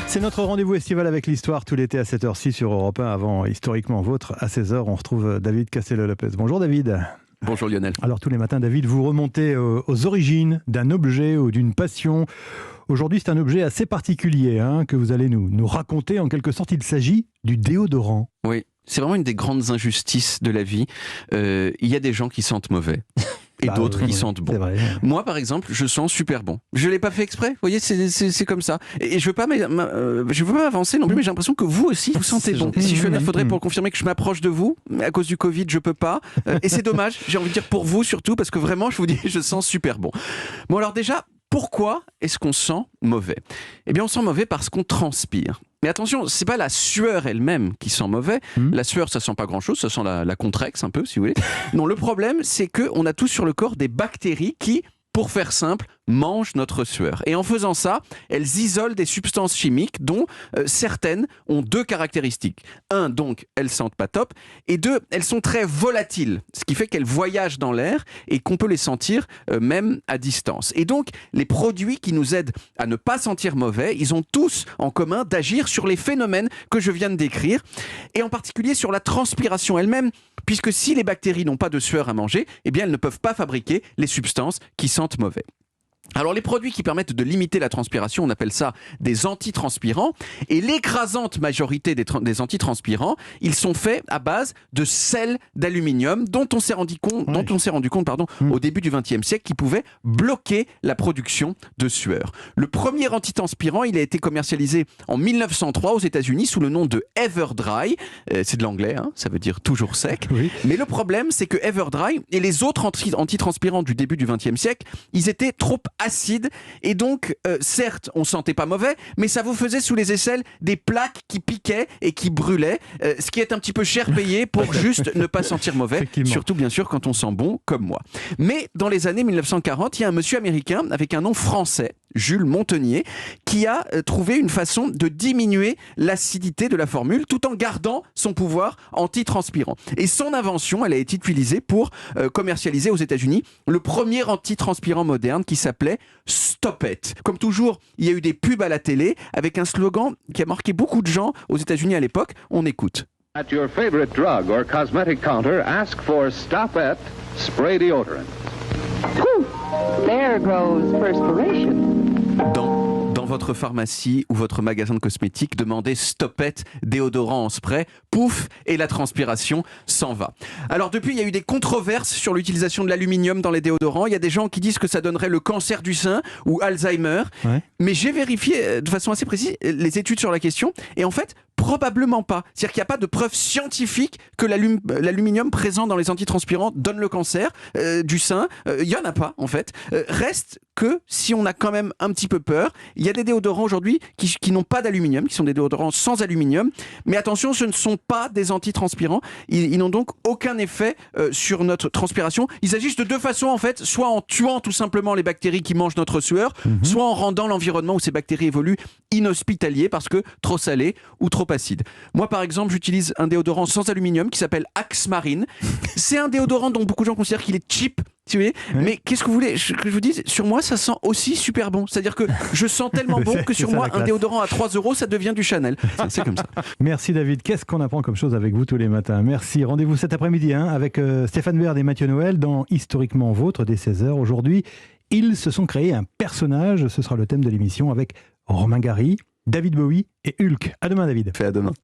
C'est notre rendez-vous estival avec l'histoire tout l'été à 7h06 sur Europe 1 avant Historiquement Vôtre à 16h. On retrouve David Castello-Lopez. Bonjour David. Bonjour Lionel. Alors tous les matins David, vous remontez aux origines d'un objet ou d'une passion. Aujourd'hui c'est un objet assez particulier que vous allez nous raconter en quelque sorte. Il s'agit du déodorant. Oui, c'est vraiment une des grandes injustices de la vie. Il y a des gens qui sentent mauvais. Et d'autres qui sentent bon. Moi, par exemple, je sens super bon. Je l'ai pas fait exprès. Vous voyez, c'est comme ça. Et je veux pas m'avancer non plus, mais j'ai l'impression que vous aussi, vous sentez bon. Si je venais, il faudrait pour confirmer que je m'approche de vous. Mais à cause du Covid, je peux pas. Et c'est dommage. J'ai envie de dire pour vous surtout, parce que vraiment, je vous dis, je sens super bon. Bon, alors déjà, pourquoi est-ce qu'on sent mauvais ? Eh bien, on sent mauvais parce qu'on transpire. Mais attention, c'est pas la sueur elle-même qui sent mauvais. La sueur, ça sent pas grand-chose, ça sent la Contrex un peu, si vous voulez. Non, le problème, c'est qu'on a tous sur le corps des bactéries qui, pour faire simple, mangent notre sueur. Et en faisant ça, elles isolent des substances chimiques dont certaines ont deux caractéristiques. Un, donc, elles sentent pas top. Et deux, elles sont très volatiles, ce qui fait qu'elles voyagent dans l'air et qu'on peut les sentir même à distance. Et donc, les produits qui nous aident à ne pas sentir mauvais, ils ont tous en commun d'agir sur les phénomènes que je viens de décrire, et en particulier sur la transpiration elle-même, puisque si les bactéries n'ont pas de sueur à manger, eh bien elles ne peuvent pas fabriquer les substances qui sentent mauvais. Alors les produits qui permettent de limiter la transpiration, on appelle ça des antitranspirants, et l'écrasante majorité des antitranspirants, ils sont faits à base de sel d'aluminium dont on s'est rendu compte, au début du XXe siècle, qui pouvait bloquer la production de sueur. Le premier antitranspirant, il a été commercialisé en 1903 aux États-Unis sous le nom de Everdry. C'est de l'anglais, ça veut dire toujours sec. Oui. Mais le problème, c'est que Everdry et les autres antitranspirants du début du XXe siècle, ils étaient trop acide, et donc certes on sentait pas mauvais, mais ça vous faisait sous les aisselles des plaques qui piquaient et qui brûlaient, ce qui est un petit peu cher payé pour juste ne pas sentir mauvais, surtout bien sûr quand on sent bon comme moi. Mais dans les années 1940, il y a un monsieur américain avec un nom français, Jules Montenier, qui a trouvé une façon de diminuer l'acidité de la formule tout en gardant son pouvoir antitranspirant. Et son invention, elle a été utilisée pour commercialiser aux États-Unis le premier antitranspirant moderne qui s'appelait Stop It. Comme toujours, il y a eu des pubs à la télé avec un slogan qui a marqué beaucoup de gens aux États-Unis à l'époque. On écoute. At your favorite drug or cosmetic counter, ask for Stop It Spray Deodorant. Whew. There goes perspiration. Dans votre pharmacie ou votre magasin de cosmétiques, demandez Stop It déodorant en spray, pouf, et la transpiration s'en va. Alors depuis, il y a eu des controverses sur l'utilisation de l'aluminium dans les déodorants. Il y a des gens qui disent que ça donnerait le cancer du sein ou Alzheimer. Ouais. Mais j'ai vérifié de façon assez précise les études sur la question, et en fait, probablement pas. C'est-à-dire qu'il n'y a pas de preuve scientifique que l'aluminium présent dans les antitranspirants donne le cancer du sein. Il n'y en a pas, en fait. Reste que si on a quand même un petit peu peur, il y a des déodorants aujourd'hui qui n'ont pas d'aluminium, qui sont des déodorants sans aluminium. Mais attention, ce ne sont pas des antitranspirants. Ils n'ont donc aucun effet sur notre transpiration. Ils agissent de deux façons, en fait. Soit en tuant tout simplement les bactéries qui mangent notre sueur, soit en rendant l'environnement où ces bactéries évoluent inhospitalier parce que trop salé ou trop acide. Moi, par exemple, j'utilise un déodorant sans aluminium qui s'appelle Axe Marine. C'est un déodorant dont beaucoup de gens considèrent qu'il est cheap, si vous voulez. Oui. Mais qu'est-ce que vous voulez que je vous dise ? Sur moi, ça sent aussi super bon. C'est-à-dire que je sens tellement bon que sur moi, un déodorant à 3 €, ça devient du Chanel. C'est comme ça. Merci David. Qu'est-ce qu'on apprend comme chose avec vous tous les matins ? Merci. Rendez-vous cet après-midi avec Stéphane Bern et Mathieu Noël dans Historiquement Vôtre dès 16h. Aujourd'hui, ils se sont créés un personnage. Ce sera le thème de l'émission avec Romain Gary, David Bowie et Hulk. À demain David. À demain.